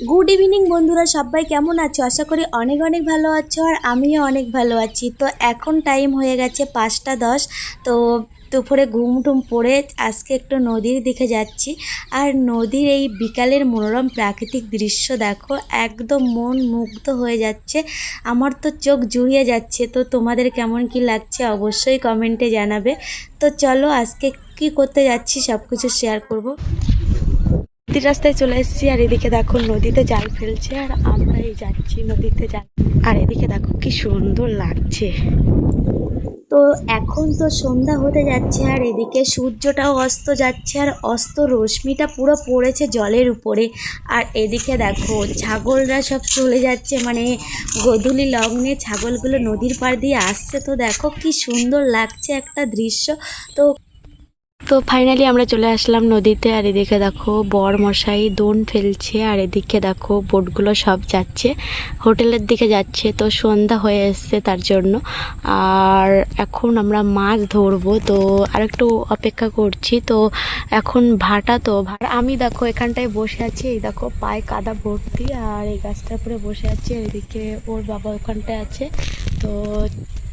Good evening বন্ধুরা, সবাই কেমন আছো? আশা করি অনেক অনেক ভালো আছো আর আমিও অনেক ভালো আছি। তো এখন টাইম হয়ে গেছে 5টা 10। তো দুপুরে ঘুম টুম পড়ে আজকে একটু নদীর দিকে যাচ্ছি। আর নদীর এই বিকালের মনোরম প্রাকৃতিক দৃশ্য দেখো, একদম মন মুগ্ধ হয়ে যাচ্ছে। আমার তো চোখ জুড়িয়ে যাচ্ছে। তো তোমাদের কেমন কি লাগছে অবশ্যই কমেন্টে জানাবে। তো চলো আজকে কি করতে যাচ্ছি সব কিছু শেয়ার করব। নদীর রাস্তায় চলে এসেছি আর এদিকে দেখো নদীতে জাল ফেলছে আর আমরা এই যাচ্ছি নদীতে জাল। আর এদিকে দেখো কি সুন্দর লাগছে। তো এখন তো সন্ধ্যা হতে যাচ্ছে আর এদিকে সূর্যটাও অস্ত যাচ্ছে আর অস্ত রশ্মিটা পুরো পড়েছে জলের উপরে। আর এদিকে দেখো ছাগলরা সব চলে যাচ্ছে, মানে গোধূলি লগ্নে ছাগলগুলো নদীর পাড় দিয়ে আসছে। তো দেখো কি সুন্দর লাগছে একটা দৃশ্য। তো ফাইনালি আমরা চলে আসলাম নদীতে আর এদিকে দেখো বর মশাই দোন ফেলছে আর এদিকে দেখো বোটগুলো সব যাচ্ছে হোটেলের দিকে যাচ্ছে। তো সন্ধ্যা হয়ে এসছে তার জন্য। আর এখন আমরা মাছ ধরবো, তো আরেকটু অপেক্ষা করছি। তো এখন ভাটা, তো আমি দেখো এখানটায় বসে আছি, এই দেখো পায়ে কাদা ভর্তি আর এই গাছটার উপরে বসে আছি আর এদিকে ওর বাবা ওখানটায় আছে। তো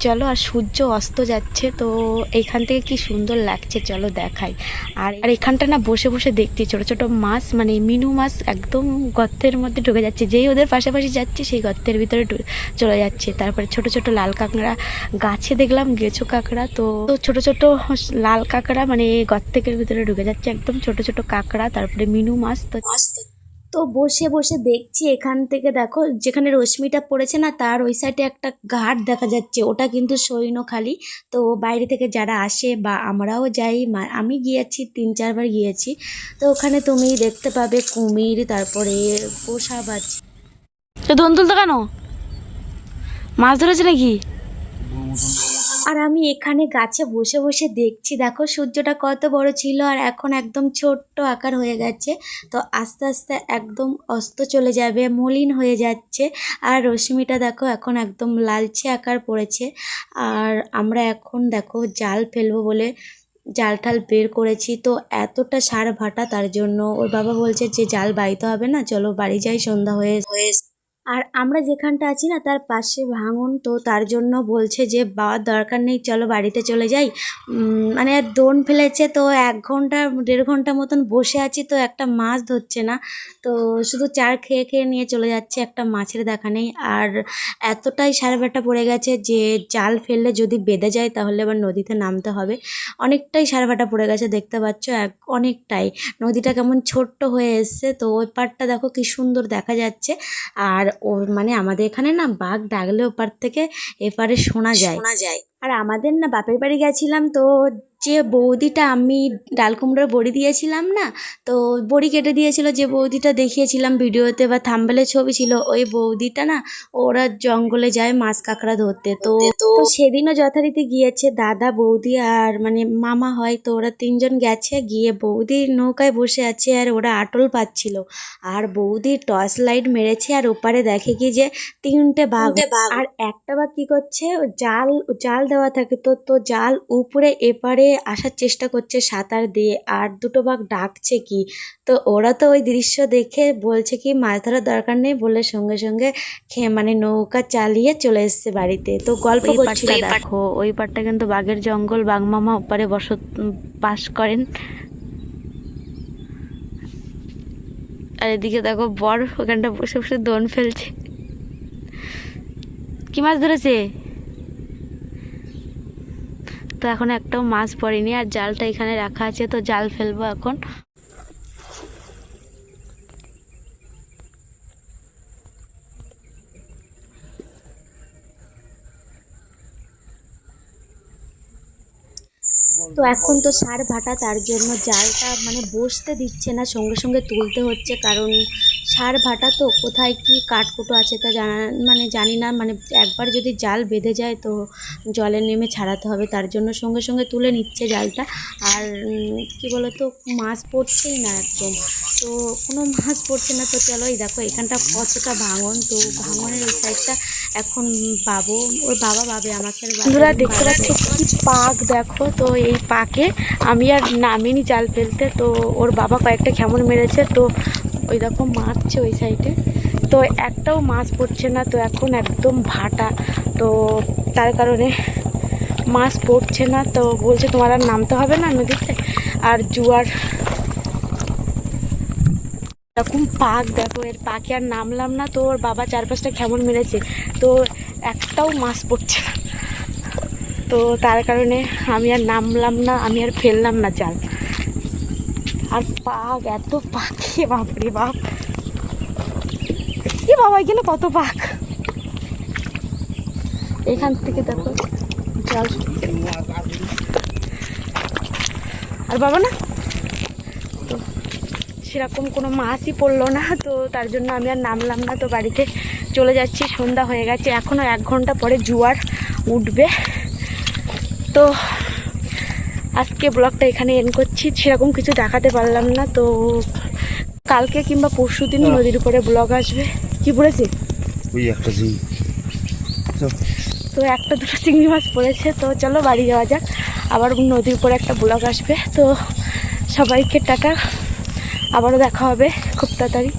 চলো, আর সূর্য অস্ত যাচ্ছে। তো এইখান থেকে কি সুন্দর লাগছে, চলো দেখাই। আর এখানটা না বসে বসে দেখছি ছোট ছোট মাছ, মানে মিনু মাছ একদম গর্তের মধ্যে ঢুকে যাচ্ছে। যেই ওদের পাশাপাশি যাচ্ছে সেই গর্তের ভিতরে চলে যাচ্ছে। তারপরে ছোট ছোট লাল কাঁকড়া গাছে দেখলাম, গেছো কাঁকড়া। তো ছোট ছোট লাল কাঁকড়া মানে গর্তের ভিতরে ঢুকে যাচ্ছে, একদম ছোট ছোট কাঁকড়া। তারপরে মিনু মাছ। তো বসে বসে দেখছি এখান থেকে দেখো যেখানে রশ্মিটা পড়েছে না, তার ওই সাইডে একটা ঘাট দেখা যাচ্ছে, ওটা কিন্তু সৈন্যখালি। তো বাইরে থেকে যারা আসে বা আমরাও যাই, আমি গিয়েছি 3-4 বার গিয়েছি। তো ওখানে তুমি দেখতে পাবে কুমির, তারপরে পোষা বাচ্চা। তো দোন তুলতো কেন? মাছ ধরেছে নাকি? আর আমি এখানে গাছে বসে বসে দেখছি, দেখো সূর্যটা কত বড় ছিল আর এখন একদম ছোট্ট আকার হয়ে গেছে। তো আস্তে আস্তে একদম অস্ত চলে যাবে, মলিন হয়ে যাচ্ছে। আর রশ্মিটা দেখো এখন একদম লালচে আকার পড়েছে। আর আমরা এখন দেখো জাল ফেলবো বলে জাল টাল বের করেছি। তো এতটা সার ভাটা, তার জন্য ওর বাবা বলছে যে জাল বাইতে হবে না, চলো বাড়ি যাই, সন্ধ্যা হয়ে। আর আমরা যেখানটা আছি না তার পাশে ভাঙন, তো তার জন্য বলছে যে বাবার দরকার নেই, চলো বাড়িতে চলে যাই। মানে দোন ফেলেছে, তো 1-1.5 ঘন্টা মতন বসে আছি, তো একটা মাছ ধরছে না। তো শুধু চার খেয়ে খেয়ে নিয়ে চলে যাচ্ছে, একটা মাছের দেখা নেই। আর এতটাই সারভাটা পড়ে গেছে যে জাল ফেললে যদি বেঁধে যায় তাহলে আবার নদীতে নামতে হবে। অনেকটাই সারভাটা পড়ে গেছে, দেখতে পাচ্ছ অনেকটাই। নদীটা কেমন ছোট্ট হয়ে এসছে। তো ওই পাড়টা দেখো কি সুন্দর দেখা যাচ্ছে। আর ও মানে আমাদের এখানে না বাঘ ডাকলে ওপার থেকে এপারে শোনা যায়। আর আমাদের না বাপের বাড়ি গেছিলাম, তো যে বৌদিটা আমি ডাল কুমড়োর বড়ি দিয়েছিলাম না, তো বড়ি কেটে দিয়েছিল, যে বৌদিটা দেখিয়েছিলাম ভিডিওতে বা থাম্বনেলে ছবি ছিল, ওই বৌদিটা না ওরা জঙ্গলে যায় মাছ কাঁকড়া ধরতে। তো সেদিনও যথারীতি গিয়েছে দাদা, বৌদি আর মানে মামা হয়। তো ওরা 3জন গেছে, গিয়ে বৌদির নৌকায় বসে আছে আর ওরা আটল পাচ্ছিল। আর বৌদি টর্চ লাইট মেরেছে আর ওপারে দেখে কি যে 3টে বাঘ। আর একটা বাঘ কি করছে, জাল জাল দেওয়া থাকে, তো জাল উপরে এপারে আসার চেষ্টা করছে সাঁতার দিয়ে, আর 2টো বাঘ ডাকছে কি। তো ওরা তো ওই দৃশ্য দেখে বলছে কি মাছ ধরার দরকার নেই বলে সঙ্গে সঙ্গে মানে নৌকা চালিয়ে চলে এসছে বাড়িতে। তো গল্প করছিল দেখো ওই পাটটা কিন্তু বাঘের জঙ্গল, বাঘ মামা ওপারে বাস করেন। আর এদিকে দেখো বর ওখানটা বসে বসে দোন ফেলছে। কি মাছ ধরেছে? তো এখন একটাও মাছ পড়েনি আর জালটা এখানে রাখা আছে, তো জাল ফেলবো এখন। তো এখন তো সার ভাটা, তার জন্য জালটা মানে বসতে দিচ্ছে না, সঙ্গে সঙ্গে তুলতে হচ্ছে। কারণ সার ভাটা তো কোথায় কি কাঠকুটো আছে তা জানি না, মানে একবার যদি জাল বেঁধে যায় তো জলে নেমে ছাড়াতে হবে, তার জন্য সঙ্গে সঙ্গে তুলে নিচ্ছে জালটা। আর কি বলতো, মাছ পড়ছেই না একদম, তো কোনো মাছ পড়ছে না। তো চলো, এই দেখো এখানটা কতটা ভাঙন, তো ভাঙনের ওই সাইডটা এখন ওর বাবা ভাবে আমাকে। বন্ধুরা দেখতে পাচ্ছ কি পাক দেখো। তো এই পাকে আমি আর নামিনি জাল ফেলতে, তো ওর বাবা কয়েকটা খেমন মেরেছে। তো ওই দেখো মারছে ওই সাইডে, তো একটাও মাছ পড়ছে না। তো এখন একদম ভাটা, তো তার কারণে মাছ পড়ছে না। তো বলছে তোমার আর নামতে হবে না নদীতে, আর জোয়ার এরকম পাক দেখো, এর পাকে আর নামলাম না। তো ওর বাবা 4-5টা খেমন মেরেছে, তো একটাও মাছ পড়ছে না। তো তার কারণে আমি আর নামলাম না, আমি আর ফেললাম না জাল। আর পাক, এত পাখি, বাপরে বাপ, এ বাবা এখানে কত পাক। এখান থেকে দেখো জাল, আর বাবা না, তো সেরকম কোনো মাছই পড়লো না। তো তার জন্য আমি আর নামলাম না, তো বাড়িতে চলে যাচ্ছি। সন্ধ্যা হয়ে গেছে, এখনও 1 ঘন্টা পরে জোয়ার উঠবে। তো আজকে ব্লগটা এখানে এন্ড করছি, সেরকম কিছু দেখাতে পারলাম না। তো কালকে কিংবা পরশু দিন নদীর উপরে ব্লগ আসবে। কি পড়েছে? ওই একটা ঝিং। তো 1-2টো চিংড়ি মাছ পড়েছে। তো চলো বাড়ি যাওয়া যাক, আবার নদীর উপরে একটা ব্লগ আসবে। তো সবাইকে টাটা, আবারও দেখা হবে খুব তাড়াতাড়ি।